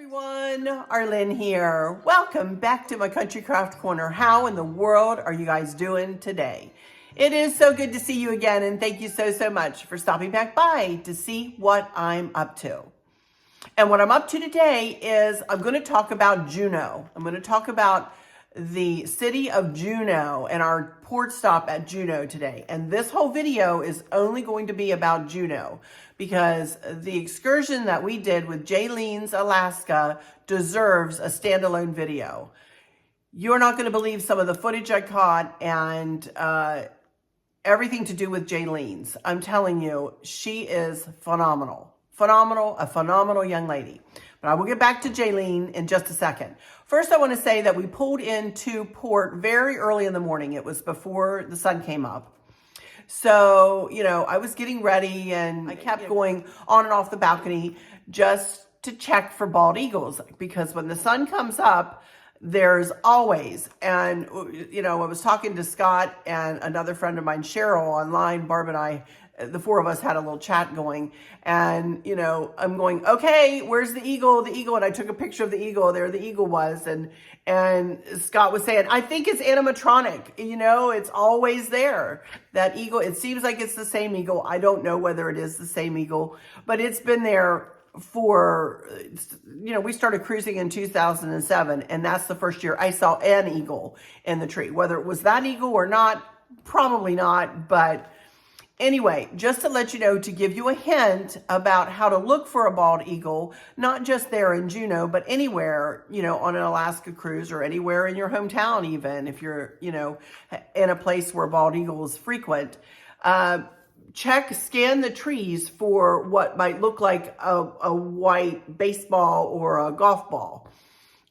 Everyone, Arlynn here. Welcome back to my Country Craft Corner. How in the world are you guys doing today? It is so good to see you again, and thank you so much for stopping back by to see what I'm up to. And what I'm up to today is I'm going to talk about Juneau. I'm going to talk about the city of Juneau and our port stop at Juneau today. And this whole video is only going to be about Juneau because the excursion that we did with Jayleen's Alaska deserves a standalone video. You're not going to believe some of the footage I caught and everything to do with Jayleen's. I'm telling you, she is phenomenal. A phenomenal young lady. But I will get back to Jayleen in just a second. First, I want to say that we pulled into port very early in the morning. It was before the sun came up. So, you know, I was getting ready and I kept going on and off the balcony just to check for bald eagles. Because when the sun comes up, there's always, and, you know, I was talking to Scott and another friend of mine, Cheryl, online. Barb and I, the four of us had a little chat going, and, you know, I'm going, okay, where's the eagle? The eagle. And I took a picture of the eagle. There the eagle was. And Scott was saying, I think it's animatronic. You know, it's always there. That eagle, it seems like it's the same eagle. I don't know whether it is the same eagle, but it's been there for, you know, we started cruising in 2007, and that's the first year I saw an eagle in the tree. Whether it was that eagle or not, probably not, but anyway, just to let you know, to give you a hint about how to look for a bald eagle, not just there in Juneau, but anywhere, you know, on an Alaska cruise or anywhere in your hometown, even if you're, you know, in a place where bald eagle is frequent, scan the trees for what might look like a white baseball or a golf ball.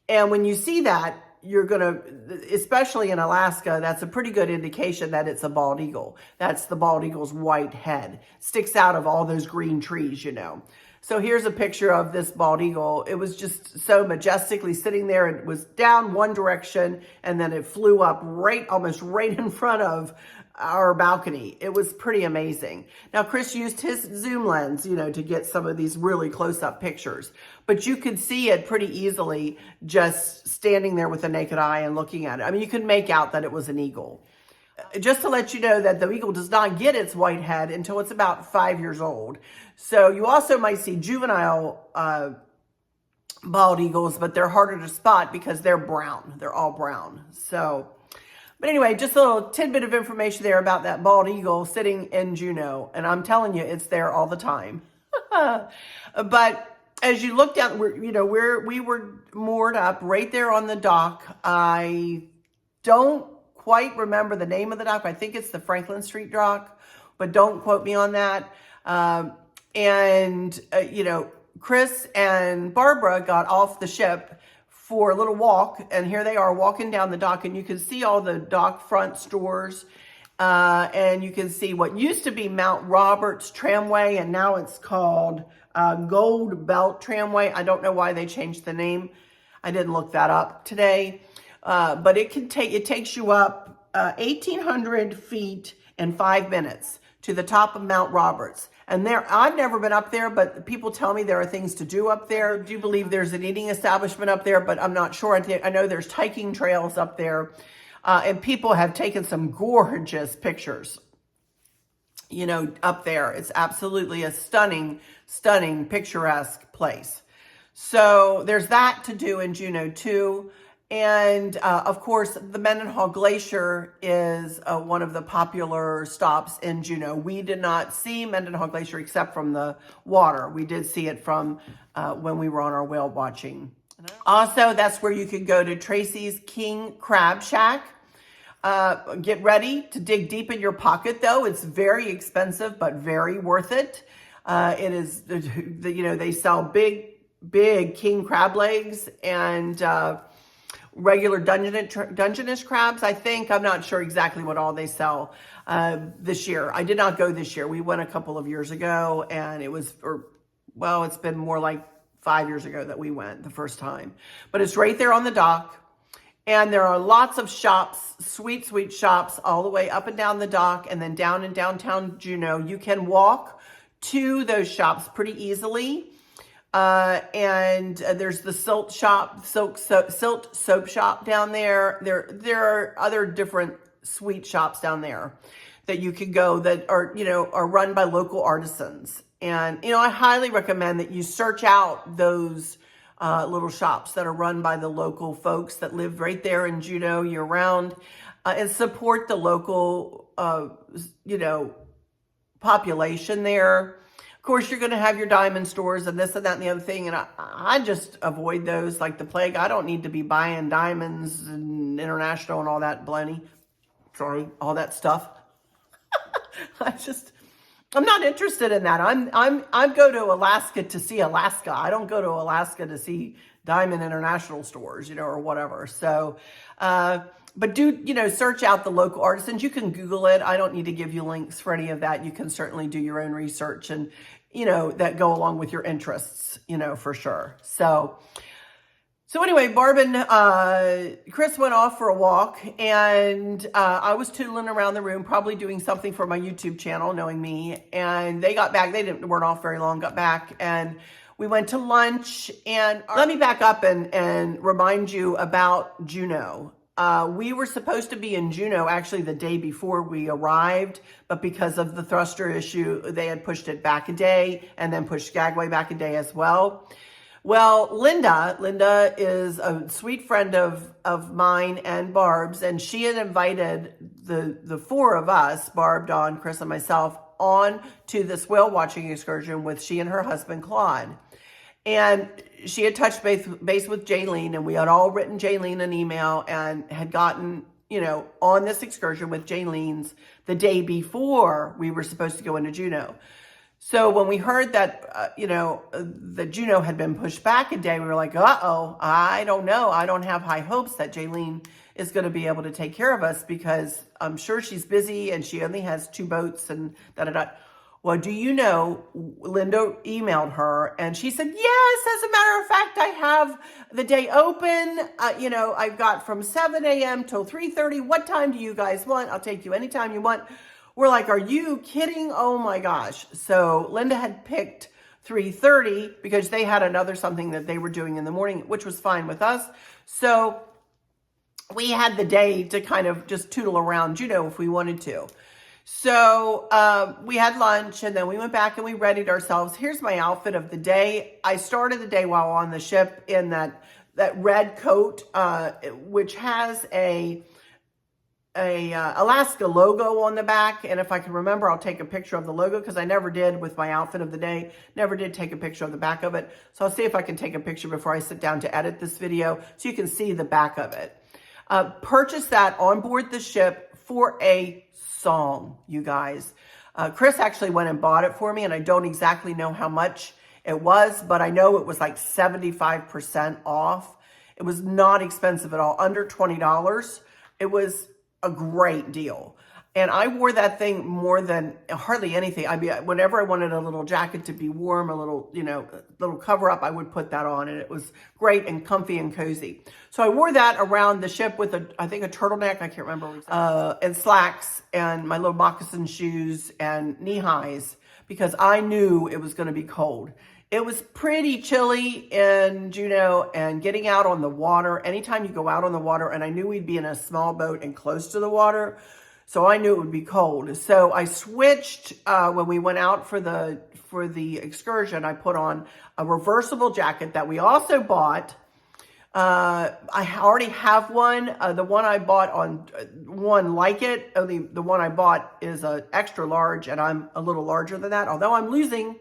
And when you see that, you're going to, especially in Alaska, that's a pretty good indication that it's a bald eagle. That's the bald eagle's white head. Sticks out of all those green trees, you know. So here's a picture of this bald eagle. It was just so majestically sitting there. It was down one direction, and then it flew up almost right in front of our balcony. It was pretty amazing. Now, Chris used his zoom lens, you know, to get some of these really close-up pictures, but you could see it pretty easily just standing there with the naked eye and looking at it. I mean, you could make out that it was an eagle. Just to let you know that the eagle does not get its white head until it's about 5 years old. So you also might see juvenile bald eagles, but they're harder to spot because they're brown. They're all brown. So, but anyway, just a little tidbit of information there about that bald eagle sitting in Juneau. And I'm telling you, it's there all the time. But as you look down, we were moored up right there on the dock. I don't quite remember the name of the dock. I think it's the Franklin Street dock, but don't quote me on that. You know, Chris and Barbara got off the ship for a little walk, and here they are walking down the dock, and you can see all the dock front stores, and you can see what used to be Mount Roberts Tramway, and now it's called Gold Belt Tramway. I don't know why they changed the name. I didn't look that up today, but it takes you up 1,800 feet in 5 minutes to the top of Mount Roberts. And I've never been up there, but people tell me there are things to do up there. I do believe there's an eating establishment up there, but I'm not sure. I know there's hiking trails up there, and people have taken some gorgeous pictures, you know, up there. It's absolutely a stunning, picturesque place. So there's that to do in Juneau too. And of course, the Mendenhall Glacier is one of the popular stops in Juneau. We did not see Mendenhall Glacier except from the water. We did see it from when we were on our whale watching. Also, that's where you can go to Tracy's King Crab Shack. Get ready to dig deep in your pocket, though. It's very expensive, but very worth it. It is, you know, they sell big king crab legs and regular Dungeness crabs, I think. I'm not sure exactly what all they sell this year. I did not go this year. We went a couple of years ago, and it's been more like 5 years ago that we went the first time. But it's right there on the dock, and there are lots of shops, sweet shops, all the way up and down the dock, and then down in downtown Juneau. You can walk to those shops pretty easily. There's the silk soap shop down there. There are other different sweet shops down there that you can go that are, are run by local artisans. And, I highly recommend that you search out those little shops that are run by the local folks that live right there in Juneau year round, and support the local, population there. Of course, you're going to have your diamond stores and this and that and the other thing. And I just avoid those like the plague. I don't need to be buying diamonds and international and all that baloney. Sorry, all that stuff. I'm not interested in that. I go to Alaska to see Alaska. I don't go to Alaska to see Diamond International stores, or whatever. So, but do, search out the local artisans. You can Google it. I don't need to give you links for any of that. You can certainly do your own research and, that go along with your interests, for sure. So anyway, Barb and Chris went off for a walk, and I was tootling around the room, probably doing something for my YouTube channel, knowing me. And they got back. They weren't off very long, got back, and we went to lunch. And let me back up and remind you about Juneau. We were supposed to be in Juneau actually the day before we arrived, but because of the thruster issue, they had pushed it back a day and then pushed Skagway back a day as well. Well, Linda is a sweet friend of mine and Barb's, and she had invited the four of us, Barb, Dawn, Chris, and myself, on to this whale watching excursion with she and her husband, Claude. And she had touched base with Jayleen, and we had all written Jayleen an email and had gotten, on this excursion with Jayleen's the day before we were supposed to go into Juneau. So when we heard that, that Juneau had been pushed back a day, we were like, uh-oh, I don't know. I don't have high hopes that Jayleen is going to be able to take care of us, because I'm sure she's busy and she only has 2 boats and da-da-da. Well, do you know, Linda emailed her and she said, yes, as a matter of fact, I have the day open. I've got from 7 a.m. till 3:30. What time do you guys want? I'll take you anytime you want. We're like, are you kidding? Oh my gosh. So Linda had picked 3:30 because they had another something that they were doing in the morning, which was fine with us. So we had the day to kind of just tootle around Juneau if we wanted to. So we had lunch, and then we went back and we readied ourselves. Here's my outfit of the day. I started the day while on the ship in that red coat, which has a Alaska logo on the back. And if I can remember, I'll take a picture of the logo, because I never did with my outfit of the day. Never did take a picture of the back of it. So I'll see if I can take a picture before I sit down to edit this video so you can see the back of it. Purchased that on board the ship for a song, you guys. Chris actually went and bought it for me, and I don't exactly know how much it was, but I know it was like 75% off. It was not expensive at all, under $20. It was a great deal. And I wore that thing more than hardly anything. I mean, whenever I wanted a little jacket to be warm, a little, little cover up, I would put that on, and it was great and comfy and cozy. So I wore that around the ship with I think a turtleneck, I can't remember, and slacks and my little moccasin shoes and knee highs, because I knew it was going to be cold. It was pretty chilly in Juneau, and getting out on the water, anytime you go out on the water, and I knew we'd be in a small boat and close to the water, so I knew it would be cold. So I switched when we went out for the excursion. I put on a reversible jacket that we also bought. I already have one. The one I bought one like it. Only the one I bought is a extra large, and I'm a little larger than that. Although I'm losing,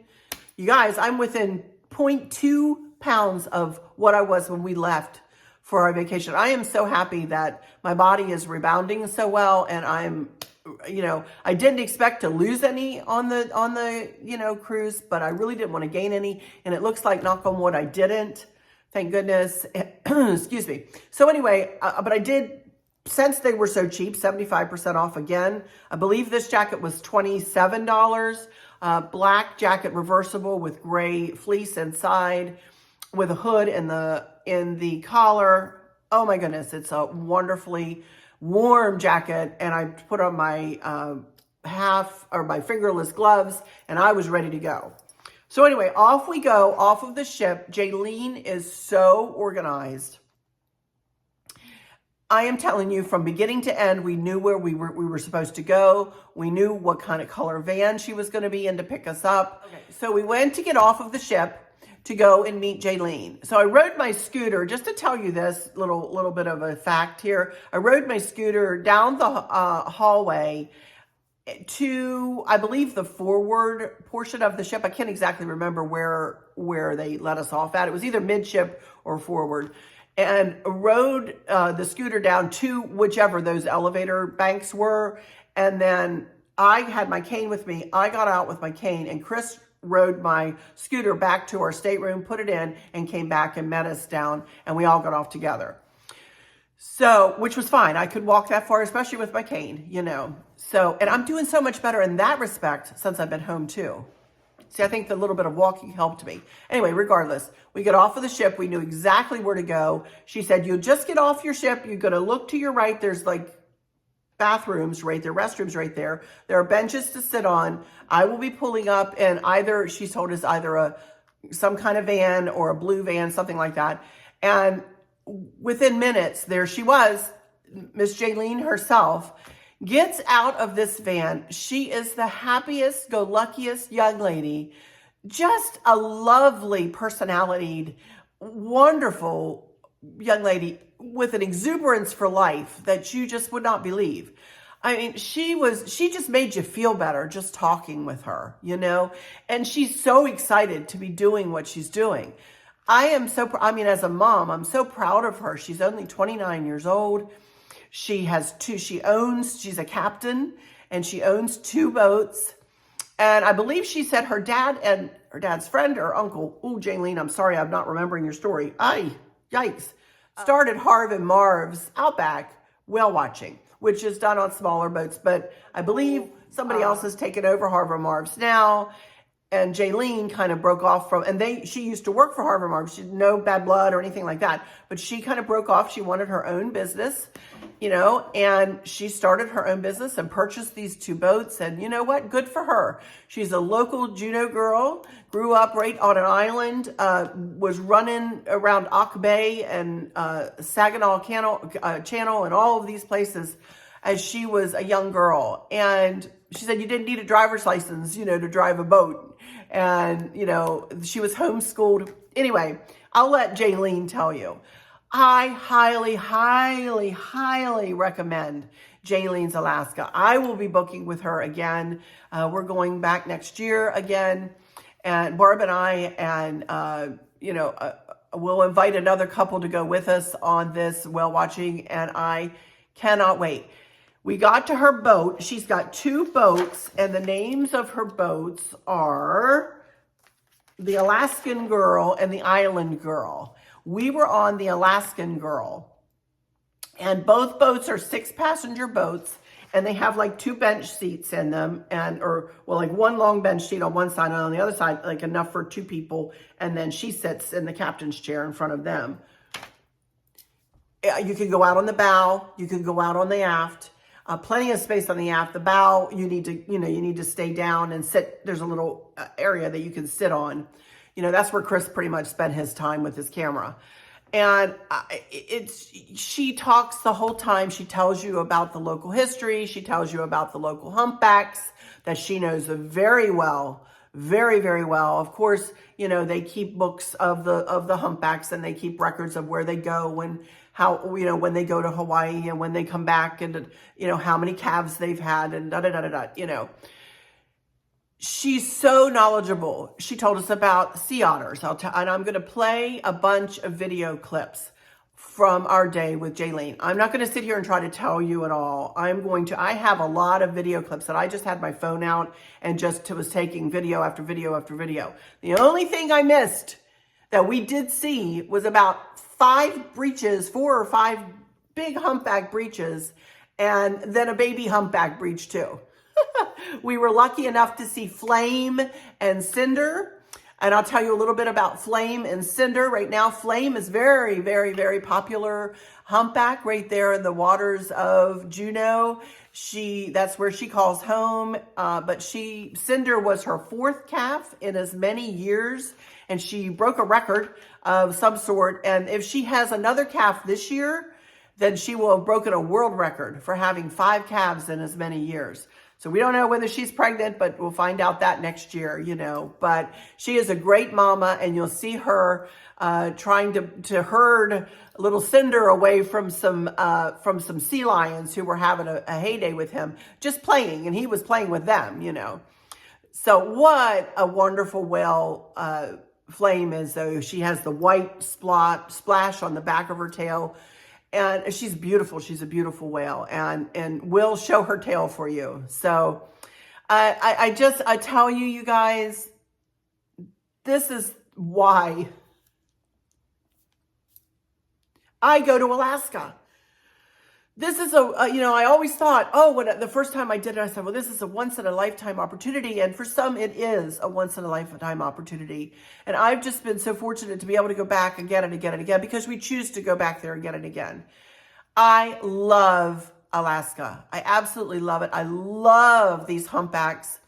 you guys, I'm within 0.2 pounds of what I was when we left for our vacation. I am so happy that my body is rebounding so well, and I'm, I didn't expect to lose any on the cruise, but I really didn't want to gain any, and it looks like, knock on wood, I didn't. Thank goodness. Excuse me. So anyway, but I did, since they were so cheap, 75% off again. I believe this jacket was $27. Black jacket, reversible with gray fleece inside, with a hood in the collar. Oh my goodness, it's a wonderfully warm jacket, and I put on my my fingerless gloves, and I was ready to go. So anyway, off we go, off of the ship. Jayleen is so organized. I am telling you, from beginning to end, we knew where we were supposed to go. We knew what kind of color van she was going to be in to pick us up. Okay. So we went to get off of the ship to go and meet Jayleen. So I rode my scooter, just to tell you this little bit of a fact here. I rode my scooter down the hallway to, I believe, the forward portion of the ship. I can't exactly remember where they let us off at. It was either midship or forward. And rode the scooter down to whichever those elevator banks were. And then I had my cane with me. I got out with my cane, and Chris rode my scooter back to our stateroom, put it in, and came back and met us down, and we all got off together. So, which was fine. I could walk that far, especially with my cane, you know. So, and I'm doing so much better in that respect since I've been home too. See, I think the little bit of walking helped me. Anyway, regardless, we get off of the ship. We knew exactly where to go. She said, you'll just get off your ship. You're going to look to your right. There's like bathrooms right there, restrooms right there. There are benches to sit on. I will be pulling up, and either, she told us, either some kind of van or a blue van, something like that. And within minutes, there she was, Miss Jayleen herself, gets out of this van. She is the happiest, go luckiest young lady, just a lovely personality, wonderful young lady with an exuberance for life that you just would not believe. I mean, she just made you feel better just talking with her, you know, and she's so excited to be doing what she's doing. As a mom, I'm so proud of her. She's only 29 years old. She's a captain, and she owns 2 boats. And I believe she said her dad and her dad's friend or uncle, oh, Jayleen, I'm sorry, I'm not remembering your story. Yikes. Started Harv and Marv's Outback whale watching, which is done on smaller boats. But I believe somebody else has taken over Harv and Marv's now. And Jayleen kind of broke off from, and she used to work for Harv and Marv. She had no bad blood or anything like that. But she kind of broke off. She wanted her own business, you know, and she started her own business and purchased these 2 boats. And you know what? Good for her. She's a local Juneau girl, grew up right on an island, was running around Ock Bay and Saginaw Channel and all of these places as she was a young girl. And she said you didn't need a driver's license, you know, to drive a boat. And, you know, she was homeschooled. Anyway, I'll let Jayleen tell you. I highly, highly, highly recommend Jayleen's Alaska. I will be booking with her again. We're going back next year again. And Barb and I, and, we'll invite another couple to go with us on this whale watching. And I cannot wait. We got to her boat. She's got 2 boats, and the names of her boats are the Alaskan Girl and the Island Girl. We were on the Alaskan Girl, and both boats are 6-passenger boats, and they have like 2 bench seats in them, like 1 long bench seat on one side, and on the other side, like enough for 2 people, and then she sits in the captain's chair in front of them. You can go out on the bow, you can go out on the aft. Plenty of space on the aft. The bow, you need to stay down and sit. There's a little area that you can sit on. You know, that's where Chris pretty much spent his time with his camera. And she talks the whole time. She tells you about the local history. She tells you about the local humpbacks that she knows very well, very, very well. Of course, you know, they keep books of the humpbacks, and they keep records of where they go when they go to Hawaii and when they come back, and, you know, how many calves they've had, and you know. She's so knowledgeable. She told us about sea otters. And I'm going to play a bunch of video clips from our day with Jayleen. I'm not going to sit here and try to tell you it all. I have a lot of video clips that I just had my phone out and just was taking video after video after video. The only thing I missed that we did see was about 4 or 5 big humpback breaches, and then a baby humpback breach too. We were lucky enough to see Flame and Cinder. And I'll tell you a little bit about Flame and Cinder. Right now, Flame is very, very, very popular humpback right there in the waters of Juneau. That's where she calls home. But Cinder was her 4th calf in as many years, and she broke a record of some sort. And if she has another calf this year, then she will have broken a world record for having 5 calves in as many years. So we don't know whether she's pregnant, but we'll find out that next year, you know. But she is a great mama, and you'll see her trying to herd little Cinder away from some sea lions who were having a heyday with him, just playing, and he was playing with them, you know. So what a wonderful whale Flame is, though. She has the white splash on the back of her tail. And she's beautiful. She's a beautiful whale, and we'll show her tail for you. So I tell you, you guys, this is why I go to Alaska. This is I always thought, the first time I did it, I said, well, this is a once-in-a-lifetime opportunity. And for some, it is a once-in-a-lifetime opportunity. And I've just been so fortunate to be able to go back again and again and again, because we choose to go back there again and again. I love Alaska. I absolutely love it. I love these humpbacks.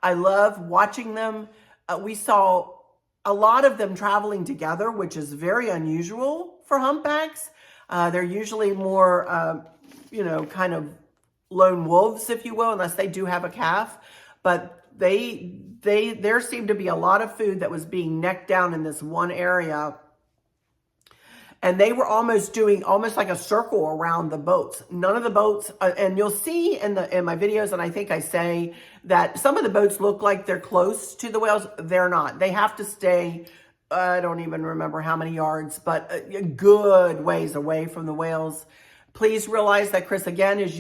I love watching them. We saw a lot of them traveling together, which is very unusual for humpbacks. They're usually more, kind of lone wolves, if you will, unless they do have a calf. But there seemed to be a lot of food that was being necked down in this one area. And they were almost like a circle around the boats. None of the boats, and you'll see in my videos, and I think I say that some of the boats look like they're close to the whales. They're not. They have to stay, I don't even remember how many yards, but a good ways away from the whales. Please realize that Chris, again, he was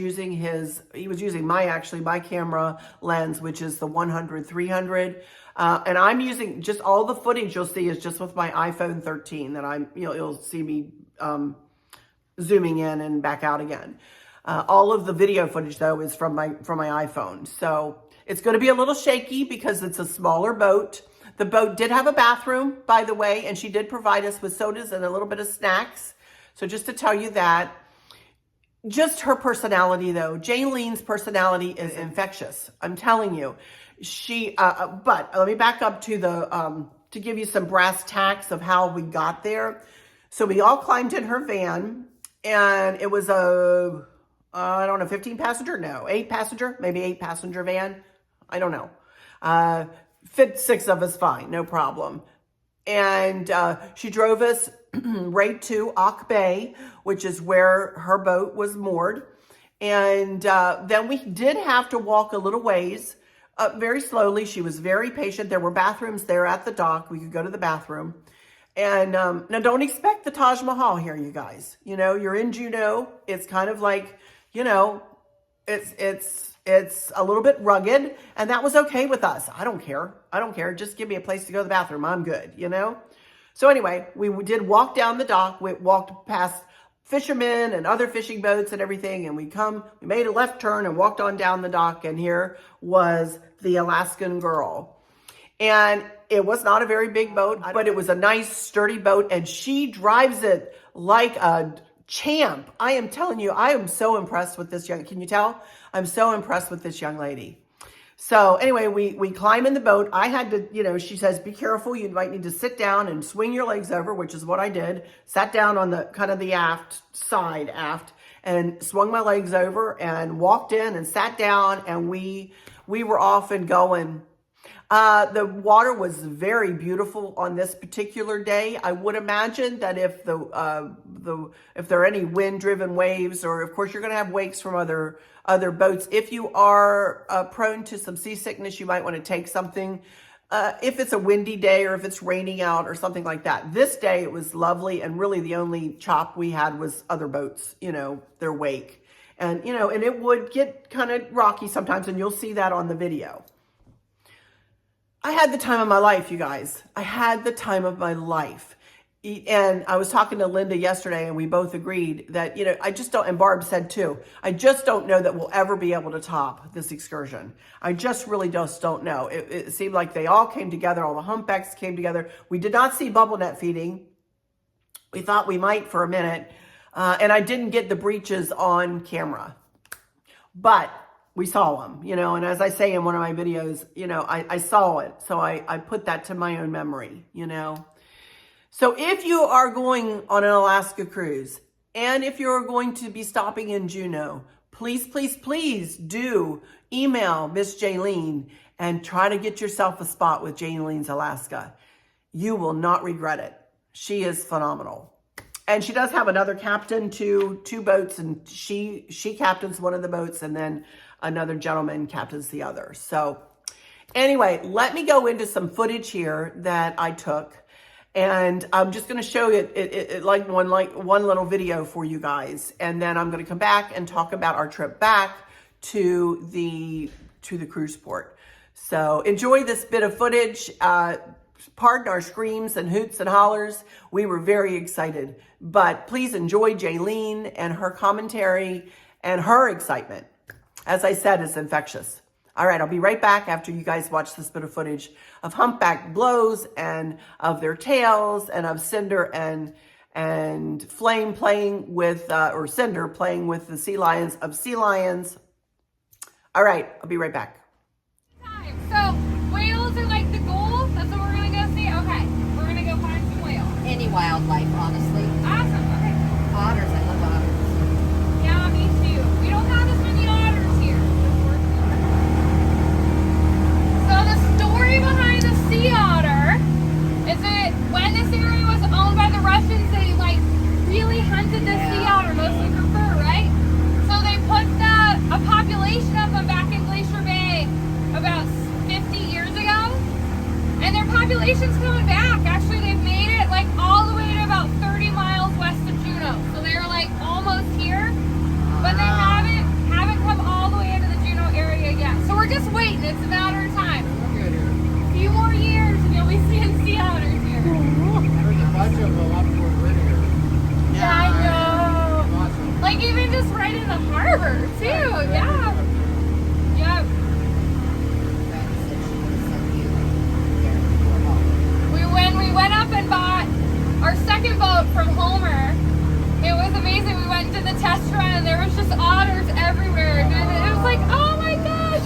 using my camera lens, which is the 100-300. And I'm using just all the footage you'll see is just with my iPhone 13 that you'll see me zooming in and back out again. All of the video footage, though, is from my iPhone. So it's going to be a little shaky because it's a smaller boat. The boat did have a bathroom, by the way, and she did provide us with sodas and a little bit of snacks. So just to tell you that. Just her personality, though. Jayleen's personality is infectious. I'm telling you. But let me back up to to give you some brass tacks of how we got there. So we all climbed in her van, and it was I don't know, 15 passenger? No, 8 passenger, maybe 8 passenger van. I don't know. Fit 6 of us fine, no problem. And she drove us right to Auk Bay, which is where her boat was moored. And then we did have to walk a little ways, very slowly. She was very patient. There were bathrooms there at the dock. We could go to the bathroom. And now don't expect the Taj Mahal here, you guys. You're in Juneau. It's kind of like, it's a little bit rugged, and that was okay with us. I don't care. Just give me a place to go to the bathroom. I'm good, So anyway, we did walk down the dock. We walked past fishermen and other fishing boats and everything, and we made a left turn and walked on down the dock, and here was the Alaskan Girl. And it was not a very big boat, but it was a nice, sturdy boat, and she drives it like a champ. I am telling you, I am so impressed with this can you tell? I'm so impressed with this young lady. So anyway, we climb in the boat. I had to, she says, be careful. You might need to sit down and swing your legs over, which is what I did. Sat down on the kind of the aft, and swung my legs over and walked in and sat down, and we were off and going. The water was very beautiful on this particular day. I would imagine that if if there are any wind-driven waves, or of course you're going to have wakes from other boats. If you are prone to some seasickness, you might want to take something. If it's a windy day or if it's raining out or something like that. This day it was lovely, and really the only chop we had was other boats, their wake. And, and it would get kind of rocky sometimes, and you'll see that on the video. I had the time of my life, you guys. I had the time of my life. and I was talking to Linda yesterday, and we both agreed that, I just don't, and Barb said too, I just don't know that we'll ever be able to top this excursion. I just really just don't know. It seemed like they all came together. All the humpbacks came together. We did not see bubble net feeding. We thought we might for a minute. And I didn't get the breeches on camera, but we saw them, and as I say in one of my videos, I saw it. So I put that to my own memory, So if you are going on an Alaska cruise, and if you're going to be stopping in Juneau, please, please, please do email Miss Jayleen and try to get yourself a spot with Jayleen's Alaska. You will not regret it. She is phenomenal. And she does have another captain to two boats, and she captains one of the boats, and then another gentleman captains the other. So anyway, let me go into some footage here that I took. And I'm just going to show you it like one little video for you guys, and then I'm going to come back and talk about our trip back to the cruise port. So enjoy this bit of footage. Pardon our screams and hoots and hollers. We were very excited, but please enjoy Jayleen and her commentary and her excitement. As I said, it's infectious. All right, I'll be right back after you guys watch this bit of footage of humpback blows and of their tails and of Cinder and Flame playing with, or Cinder playing with the sea lions of sea lions. All right, I'll be right back. So whales are like the goal? That's what we're gonna go see? Okay, we're gonna go find some whales. Any wildlife, honestly. Awesome, okay. Otters, I love otters. Yeah, me too. We don't have as many otters here. So the story behind the sea otter is that when this area was owned by the Russians, they like really hunted the sea otter, mostly for fur, right? So they put a population of them back in Glacier Bay about 50 years ago. And their population's coming back. Actually, they've made it like all the way to about 30 miles west of Juneau. So they're like almost here, but they haven't come all the way into the Juneau area yet. So we're just waiting. It's a matter of time. A few more years and you'll be seeing sea otters here. There's a bunch of them up toward Whittier. Yeah, I know. Awesome. Like even just right in the harbor too. Yeah. Yep. When we went up and bought our second boat from Homer, it was amazing. We went into the test run and there was just otters everywhere. And it was like, oh my gosh,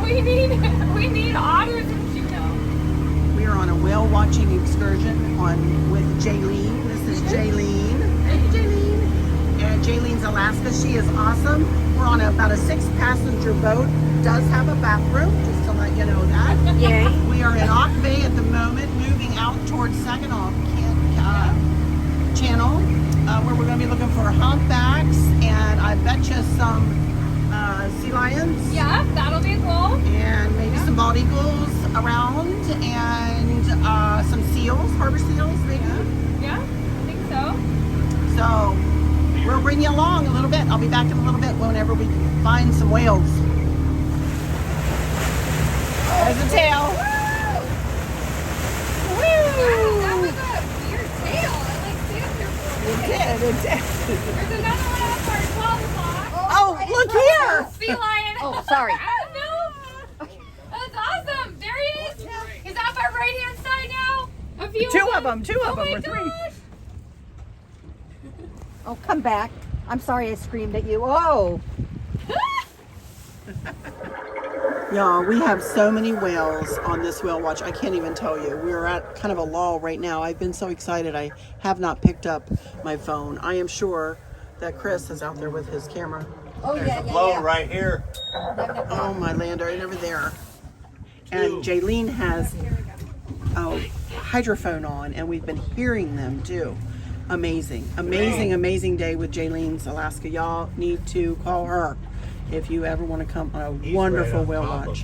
we need otters in Juneau. We are on a whale watching excursion with Jayleen. This is Jayleen. Hey, Jayleen. And Jayleen's Alaska. She is awesome. We're on about a 6-passenger boat. Does have a bathroom, just to let you know that. Yay. We are in Auk Bay at the moment, moving out towards Saginaw Channel, where we're going to be looking for humpbacks, and I bet you some sea lions. Yeah, that'll be cool. And maybe some bald eagles around, and some seals, harbor seals, maybe. Yeah, I think so. So we'll bring you along a little bit. I'll be back in a little bit whenever we find some whales. There's the tail. Woo! That was a weird tail. I like tails here for It did. There's another one up our 12 o'clock. Oh, look here. Sea lion. Oh, sorry. No. That's awesome. There he is. He's off our right hand side now. A few Two of them, Oh my or three. gosh. Oh, come back. I'm sorry I screamed at you. Oh. Y'all, we have so many whales on this whale watch. I can't even tell you. We're at kind of a lull right now. I've been so excited. I have not picked up my phone. I am sure that Chris is out there with his camera. Oh, There's yeah, a yeah, blow yeah. right here. Oh, my land, right over there. And Jayleen has a hydrophone on, and we've been hearing them too. Amazing, amazing, amazing day with Jayleen's Alaska. Y'all need to call her if you ever want to come on a wonderful whale watch.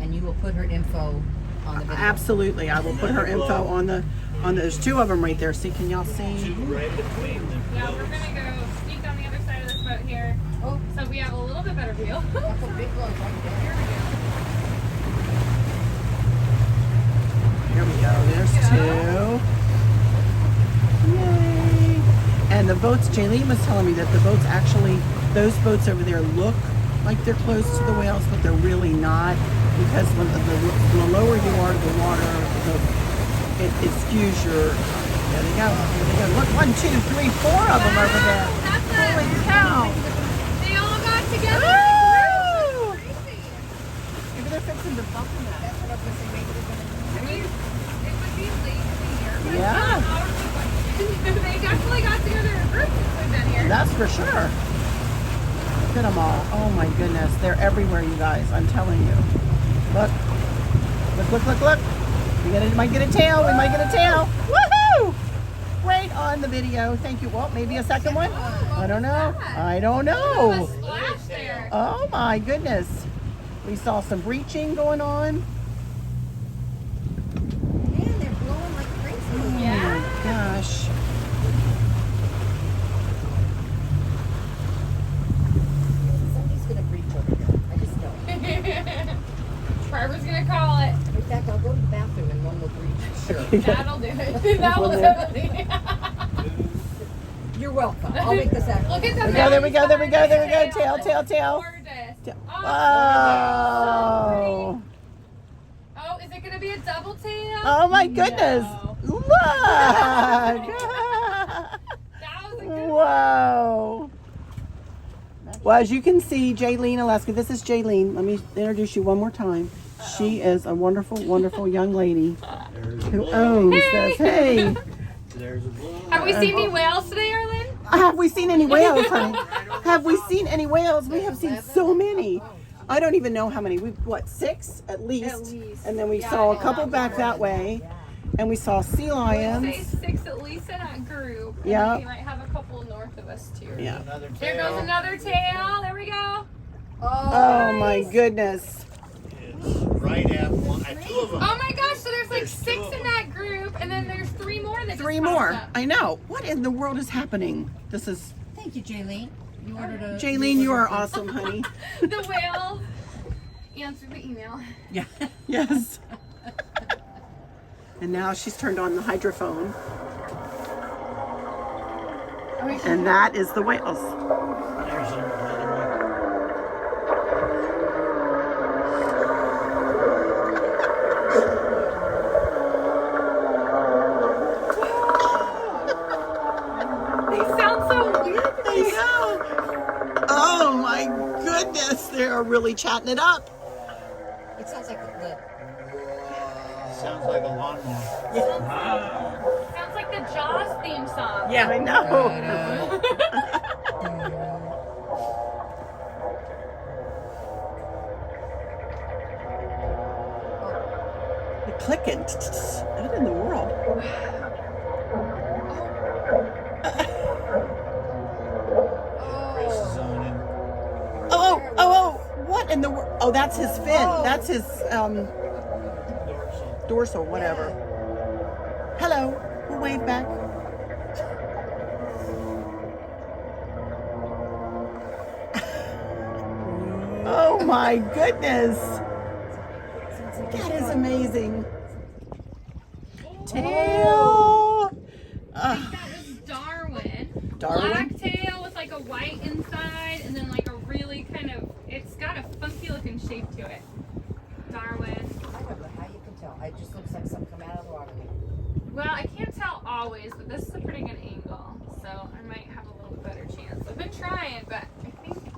And you will put her info on the video. Absolutely, I will put her info on the. There's two of them right there. See, can y'all see? Right between them. Yeah, we're gonna go sneak on the other side of this boat here. Oh. So we have a little bit better view. That's a big one right there. Here we go. Here we go. There's two. Yay. And the boats, Jayleen was telling me that the boats actually, those boats over there look like they're close to the whales, but they're really not, because when the lower you are to the water, it skews your, there they go, here they go. Look, 1, 2, 3, 4 of them over there. Holy cow. They all got together. Woo! Crazy. Maybe they're fixing to bump in that. I mean, it would be late in the year, but Yeah. it's not out of the question. They definitely got together in groups since we've been here. That's for sure. Look at them all. Oh my goodness. They're everywhere, you guys. I'm telling you. Look. Look, look, look, look. We might get a tail. We might get a tail. Woohoo! Right on the video. Thank you. Well, maybe a second one? I don't know. I don't know. A splash there. Oh my goodness. We saw some breaching going on. Man, they're blowing like crazy. Oh Yeah. my gosh. Somebody's gonna breach over here. I just know. Trevor's gonna call it. In fact, I'll go to the bathroom and one will breach. Sure. That'll do it. That will definitely. You're welcome. I'll make this happen. Look at the There we go, there we go, there we go. Tail, tail, tail. Gorgeous. Oh. Oh, is it gonna be a double tail? Oh my goodness. No. Look. That was a good one. Whoa. Well, as you can see, Jayleen Alaska, this is Jayleen. Let me introduce you one more time. She is a wonderful, wonderful young lady who owns this. Hey. There's a blue. Have we seen any whales today, Arlynn? Have we seen any whales, honey? Have we seen any whales? We have seen so many. I don't even know how many. We've, what, 6 at least? And then we saw a couple back that way. And we saw sea Say lions. 6 at least in that group. And Yeah. We might have a couple north of us too. Yeah. Another There tail. goes another tail. There we go. Oh my goodness. It's right at one. At 2 of them. Oh my gosh, so there's like There's 6 two of in that group, and then there's 3 more that 3 just popped more. up. I know. What in the world is happening? This is Thank you, Jayleen. You ordered a. Jayleen, you are awesome, honey. The whales answered the email. Yeah. Yes. And now she's turned on the hydrophone. And that is the whales. There's another They sound so weird. I know. Oh my goodness. They are really chatting it up. It sounds like the. one. Sounds like a lawnmower. Sounds like the Jaws theme song. Yeah, I know. The clicking. What in the world? Chris is zoning. Oh, what in the world? Oh, that's his fin. That's his dorsal, whatever. Hello. We'll wave back. Oh my goodness. That is amazing. Tail. I think that was Darwin. Darwin? Black tail with like a white inside, and then like a really kind of, it's got a funky looking shape to it. Darwin. I don't know how you can tell. It just looks like something come out of the water. Well, I can't tell always, but this is a pretty good angle, so I might have a little bit better chance. I've been trying, but I think the angle.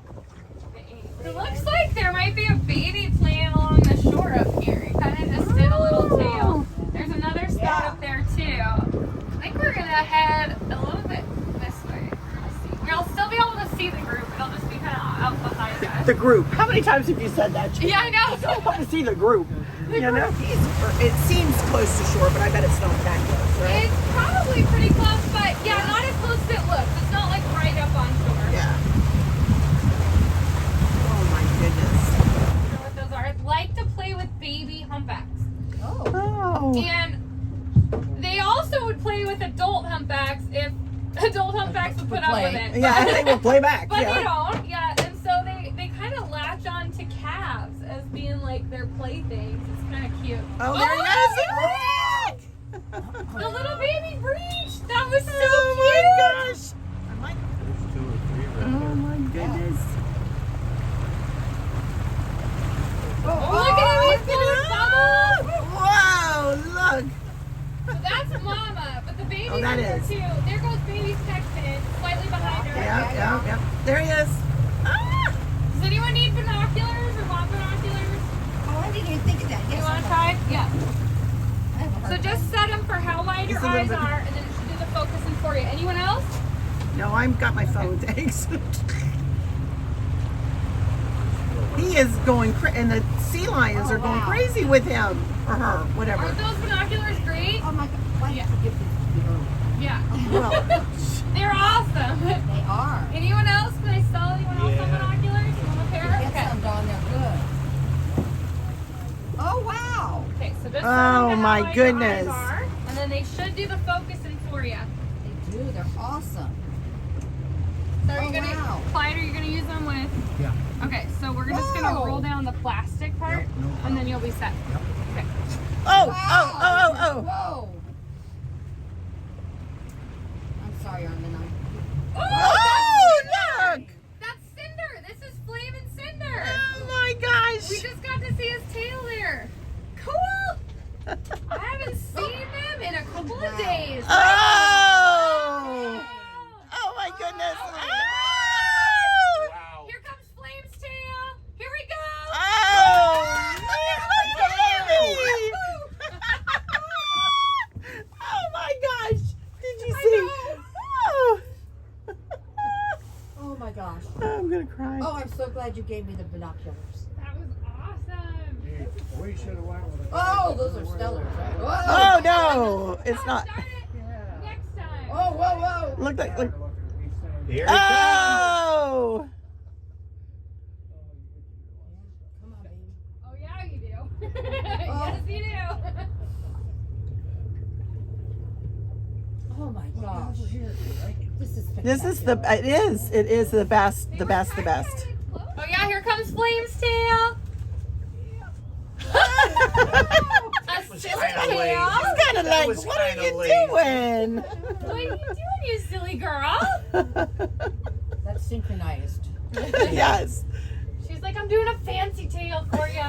It looks like there might be a baby playing along the shore up here. It kind of just did a little tail. There's another spot up there too. I think we're gonna head a little bit this way. Let's see. We'll still be able to see the group. It'll just be kind of out behind us. The group. How many times have you said that? Jay? Yeah, I know. I want to see the group. You know, it seems close to shore, but I bet it's not that close, right? It's probably pretty close, but yeah, not as close as it looks. It's not like right up on shore. Yeah. Oh my goodness. You know what those are? I'd like to play with baby humpbacks. Oh. And they also would play with adult humpbacks if adult humpbacks would put up with it. Yeah, they will play back. But Yeah. they don't, yeah. And so they kind of latch on to calves as being like their playthings. It's kind of cute. Oh, there he is. The little baby breach. That was so Oh cute. my gosh. There's 2 or 3 right Oh there. my goodness. Oh, look at him. He's blowing bubbles. Wow, look. So that's Mama, but the baby's Oh, that in there is. too. There goes baby's texting, slightly behind her. Yeah. There he is. Ah! Does anyone need binoculars or want binoculars? Oh, I didn't even think of that. You Yes, want to try? Yeah. So just set them for how wide your Just a little eyes bit. are, and then it should do the focusing for you. Anyone else? No, I've got my phone, thanks. He is going and the sea lions are going wow. crazy with him or her, whatever. Aren't those binoculars great? Oh my God. Why did you give this to me early? Yeah. Well, They're awesome. They are. Anyone else? Can I sell anyone else some Yeah. binoculars? You want a pair? Get Okay. some, Dawn. They're good. Oh, wow. Okay, so just Oh, my goodness. And then they should do the focusing for you. They do. They're awesome. So are you Oh, gonna, wow. Clyde, are you gonna use them with? Yeah. Okay, so we're just gonna Whoa. roll down the plastic part, Yep, no and then you'll be set. Okay. oh. Whoa. I'm sorry, Armin. Oh, look. That's Cinder. This is Flame and Cinder. Oh my gosh. We just got to see his tail there. Cool. I haven't seen them in a couple of days. Oh. Oh my goodness. Oh. Wow. Here comes Flame's tail. Here we go. Oh. Look at baby. Oh my gosh. Did you see? Oh. Oh my gosh. I'm gonna cry. Oh, I'm so glad you gave me the binoculars. That was awesome. Hey, we should have went with a Oh, those are stellars, right? Whoa. Oh no, it's not. Start it next time. Oh, whoa, whoa. Look like. Look. Here it comes. Oh. Come on, baby. Oh yeah, you do. Yes, you do. Oh my gosh. This is This is the. spectacular. It is the best. The best. The best. Oh yeah, here comes Flame's tail. A was silly kinda late. tail. He's kind of That like, was what are kinda you late. doing? What are you doing, you silly girl? That's synchronized. Yes. She's like, I'm doing a fancy tail for you.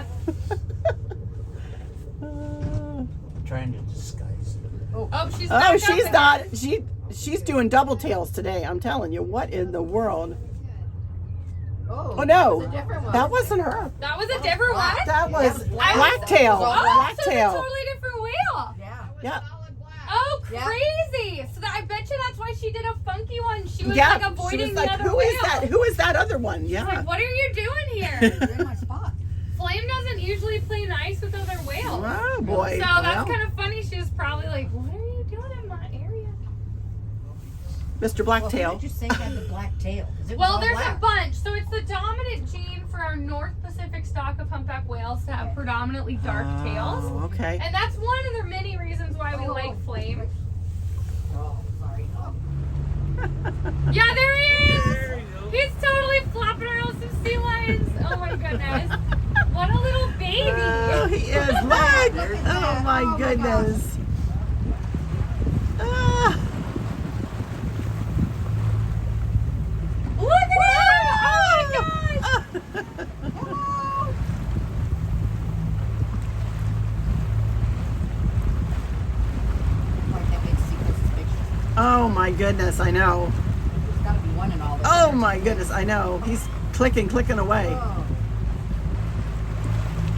Trying to disguise it. Oh, she's Oh, back up she's again. not. She's doing double tails today. I'm telling you. What in the world? Oh, Oh no, that's a different one. that wasn't her. That was a different one. That was black. blacktail. Oh, Blacktail. So it's a totally different whale. Yeah. Yeah. Oh, Yeah. crazy! So I bet you that's why she did a funky one. She was Yeah. like She avoiding was like, the other who whale. is that? Who is that other one? Yeah. Like, what are you doing here? You're in my spot. Flame doesn't usually play nice with other whales. Oh boy. So that's Well, kind of funny. She was probably like, what are you doing in my area? Mr. Well, who Blacktail. did you say had the black tail? 'Cause it was Well, all there's black. a bunch. So it's the dominant gene for our North Pacific stock of humpback whales to have predominantly dark tails. Oh, okay. And that's one of the many reasons why we like Flame. Oh, sorry. Oh. Yeah, there he is! He's totally flopping around some sea lions. Oh my goodness. What a little baby. Oh, he is. Look. Look at Oh that. my Oh, my goodness. Ah. Look at him! Oh my gosh! Like that big sequence picture. Oh my goodness, I know. There's got to be one in all this. Oh my goodness, I know. He's clicking away. Oh.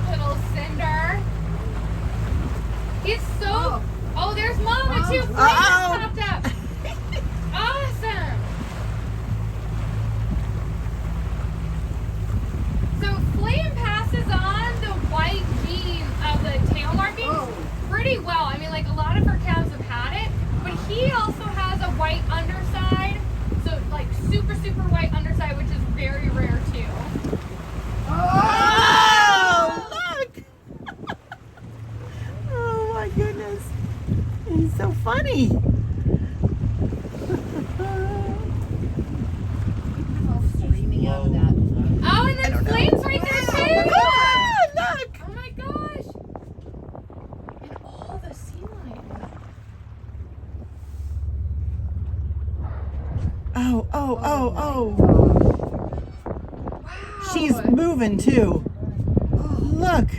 Little Cinder. He's so. Oh. Oh, there's Mama too. Flame Uh-oh. just popped up. Awesome. So Flame passes on the white gene of the tail markings Oh. pretty well. I mean, like a lot of her calves have had it, but he also has a white underside. So like super, super white underside, which is very rare too. Oh, look! Oh my goodness. He's so funny. Oh, oh, oh, oh. Wow. She's moving too. Look.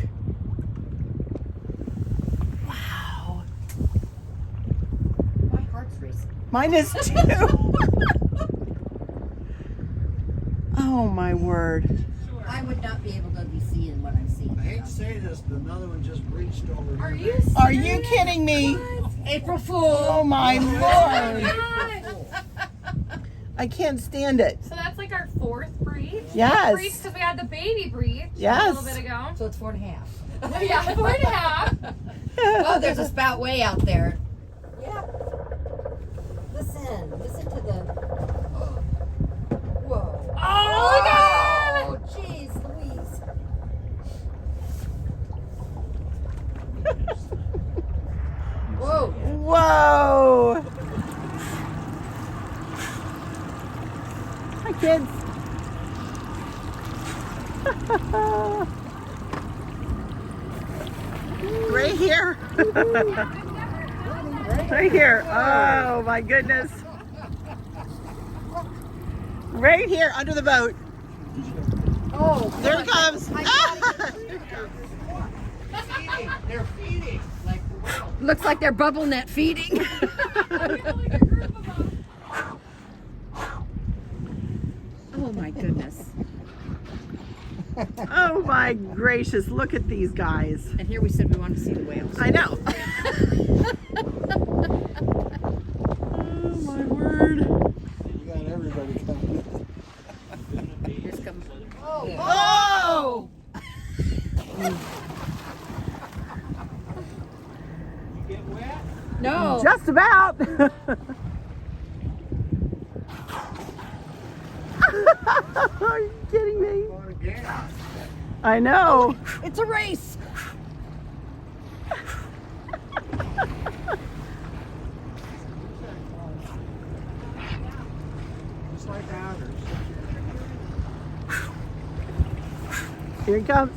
Wow. My heart's racing. Mine is too. Oh my word. I would not be able to be seeing what I'm seeing. I hate to say this, but another one just breached over here. Are you Are you kidding me? April Fool. Oh my lord. God. I can't stand it. So that's like our 4th breach. Yes. Breach because we had the baby breach Yes. a little bit ago. So it's 4.5. Yeah, 4.5. Oh, there's a spout way out there. Yeah. Listen to the. Whoa. Oh, look at him! Oh, jeez, Louise. Whoa. Whoa. Hi kids. Right here. Right here. Oh my goodness. Right here under the boat. Oh, There it comes. They're feeding like the world. looks like they're bubble net feeding. Oh my goodness. Oh my gracious, look at these guys. And here we said we wanted to see the whales. I know. Oh my word. You got everybody coming. Here's comes. Oh! You get wet? No. Just about. Are you kidding me? Going again. I know. It's a race. Just like others. Here it comes.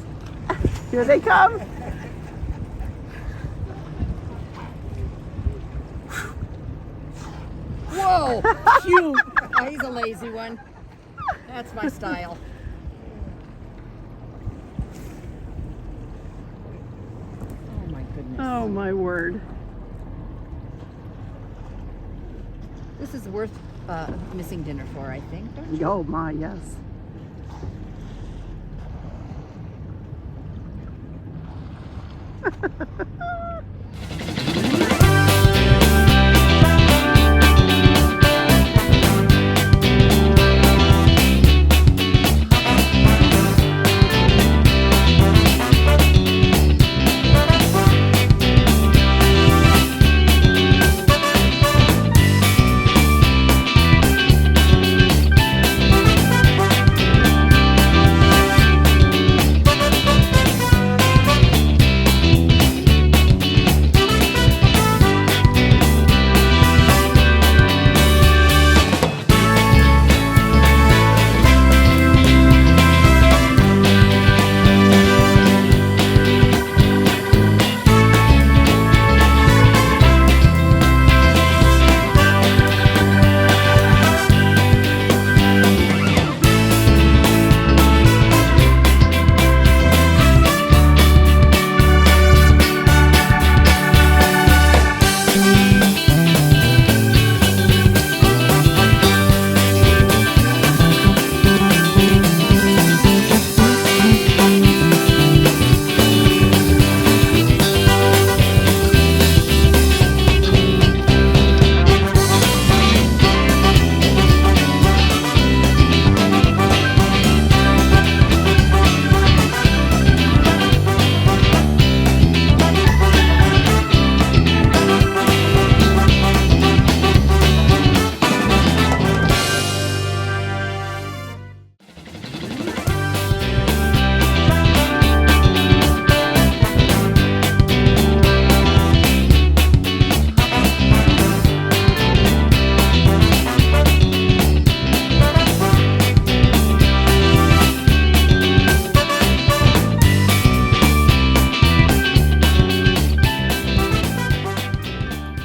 Here they come. Whoa. Cute. Oh, he's a lazy one. That's my style. Oh my goodness. Oh my word. This is worth missing dinner for, I think, don't you? Oh my, yes.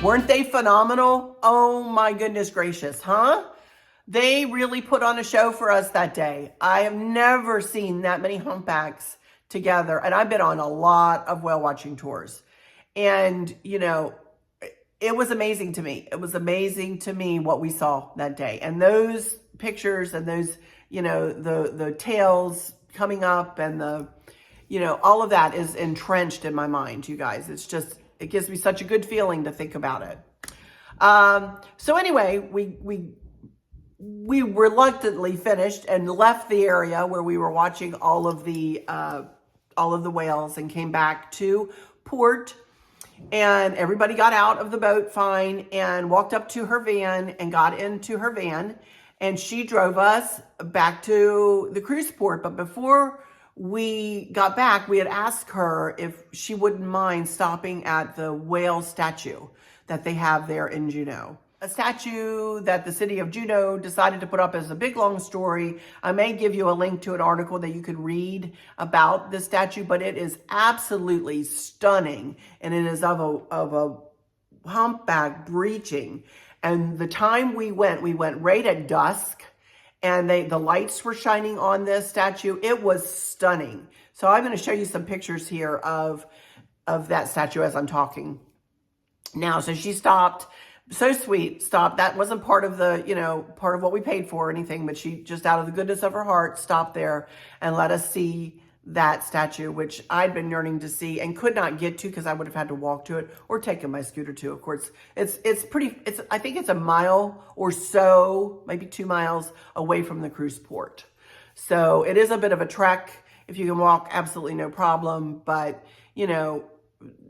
Weren't they phenomenal? Oh my goodness gracious, huh? They really put on a show for us that day. I have never seen that many humpbacks together. And I've been on a lot of whale watching tours. And, you know, it was amazing to me. It was amazing to me what we saw that day. And those pictures and those, you know, the tails coming up and the, you know, all of that is entrenched in my mind, you guys. It's just, it gives me such a good feeling to think about it. So anyway, we reluctantly finished and left the area where we were watching all of the whales and came back to port. And everybody got out of the boat fine and walked up to her van and got into her van. And she drove us back to the cruise port. But before we got back, we had asked her if she wouldn't mind stopping at the whale statue that they have there in Juneau. A statue that the city of Juneau decided to put up as a big, long story. I may give you a link to an article that you could read about the statue, but it is absolutely stunning. And it is of a humpback breaching. And the time we went right at dusk, and the lights were shining on this statue. It was stunning. So I'm going to show you some pictures here of that statue as I'm talking now. So she stopped. So sweet, stopped. That wasn't part of the, you know, part of what we paid for or anything, but she just out of the goodness of her heart stopped there and let us see that statue, which I'd been yearning to see and could not get to because I would have had to walk to it or taken my scooter to. Of course, I think it's a mile or so, maybe 2 miles away from the cruise port. So it is a bit of a trek. If you can walk, absolutely no problem. But, you know,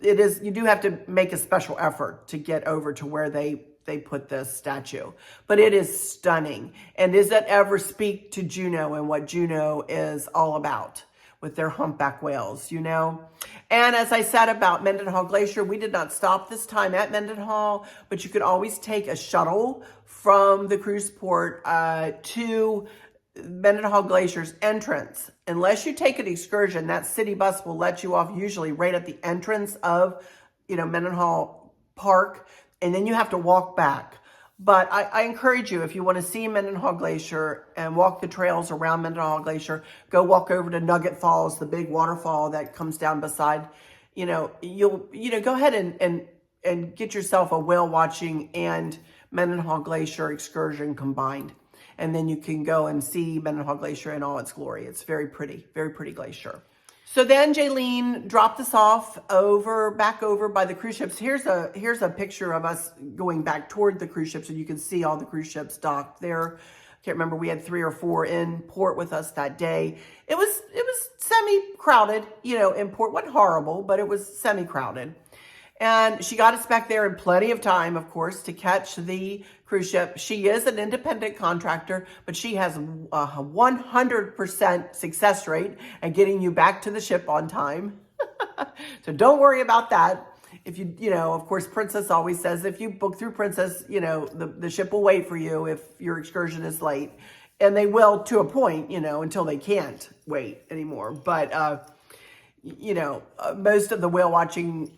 you do have to make a special effort to get over to where they put this statue. But it is stunning. And does that ever speak to Juneau and what Juneau is all about with their humpback whales, you know? And as I said about Mendenhall Glacier, we did not stop this time at Mendenhall, but you could always take a shuttle from the cruise port to Mendenhall Glacier's entrance. Unless you take an excursion, that city bus will let you off usually right at the entrance of, you know, Mendenhall Park, and then you have to walk back. But I encourage you, if you want to see Mendenhall Glacier and walk the trails around Mendenhall Glacier, go walk over to Nugget Falls, the big waterfall that comes down beside, you know, go ahead and get yourself a whale watching and Mendenhall Glacier excursion combined. And then you can go and see Mendenhall Glacier in all its glory. It's very pretty glacier. So then Jayleen dropped us off back over by the cruise ships. Here's a picture of us going back toward the cruise ships, and you can see all the cruise ships docked there. I can't remember, we had 3 or 4 in port with us that day. It was semi-crowded, you know, in port. Wasn't horrible, but it was semi-crowded. And she got us back there in plenty of time, of course, to catch the cruise ship. She is an independent contractor, but she has a 100% success rate at getting you back to the ship on time. So don't worry about that. If you know, of course, Princess always says, if you book through Princess, you know, the ship will wait for you if your excursion is late. And they will to a point, you know, until they can't wait anymore. But, you know, most of the whale watching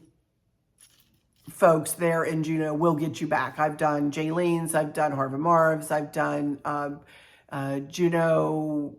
folks there in Juneau will get you back. I've done Jayleen's, I've done Harvey Marv's, I've done Juneau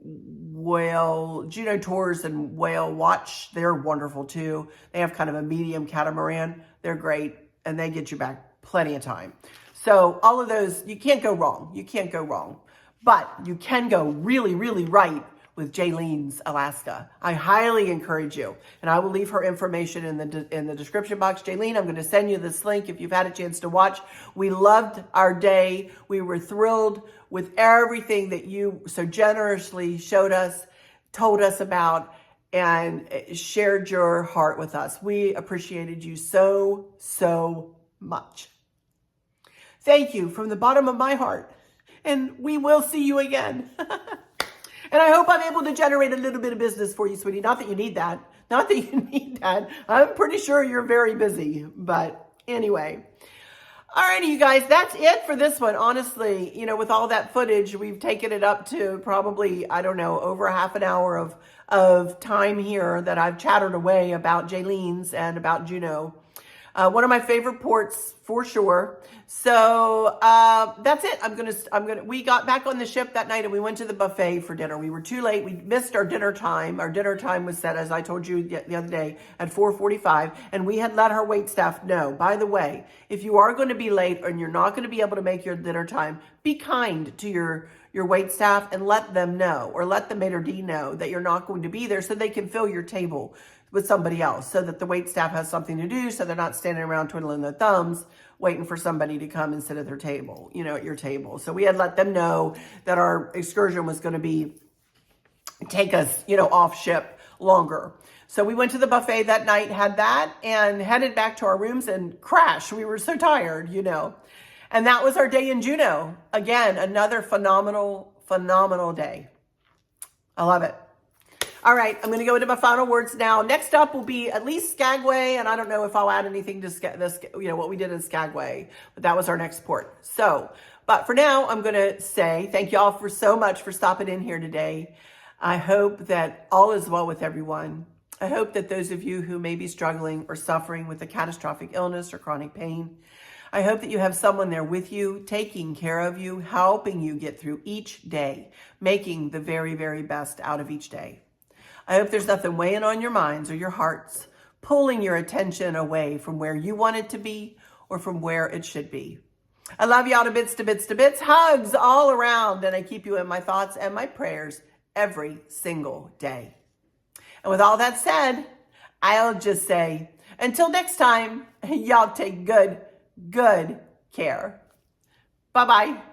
tours and whale watch. They're wonderful too. They have kind of a medium catamaran. They're great and they get you back plenty of time. So all of those, you can't go wrong. You can't go wrong, but you can go really, really right with Jayleen's Alaska. I highly encourage you, and I will leave her information in the description box. Jayleen, I'm going to send you this link if you've had a chance to watch. We loved our day. We were thrilled with everything that you so generously showed us, told us about, and shared your heart with us. We appreciated you so, so much. Thank you from the bottom of my heart, and we will see you again. And I hope I'm able to generate a little bit of business for you, sweetie. Not that you need that. Not that you need that. I'm pretty sure you're very busy. But anyway. Alrighty, you guys. That's it for this one. Honestly, you know, with all that footage, we've taken it up to probably, I don't know, over a half an hour of time here that I've chattered away about Jayleen's and about Juneau. One of my favorite ports for sure. So that's it. We got back on the ship that night and we went to the buffet for dinner. We were too late. We missed our dinner time. Our dinner time was set, as I told you the other day, at 4:45, and we had let our wait staff know. By the way, if you are going to be late and you're not going to be able to make your dinner time, be kind to your wait staff and let them know, or let the maitre d' know that you're not going to be there so they can fill your table with somebody else, so that the wait staff has something to do, so they're not standing around twiddling their thumbs waiting for somebody to come and sit at their table, at your table. So we had let them know that our excursion was going to take us, off ship longer. So we went to the buffet that night, had that, and headed back to our rooms and crashed. We were so tired, And that was our day in Juneau. Again, another phenomenal, phenomenal day. I love it. All right, I'm going to go into my final words now. Next up will be at least Skagway, and I don't know if I'll add anything to what we did in Skagway, but that was our next port. So, but for now, I'm going to say thank you all so much for stopping in here today. I hope that all is well with everyone. I hope that those of you who may be struggling or suffering with a catastrophic illness or chronic pain, I hope that you have someone there with you, taking care of you, helping you get through each day, making the very, very best out of each day. I hope there's nothing weighing on your minds or your hearts, pulling your attention away from where you want it to be or from where it should be. I love you all to bits, to bits, to bits. Hugs all around, and I keep you in my thoughts and my prayers every single day. And with all that said, I'll just say, until next time, y'all take good care. Bye-bye.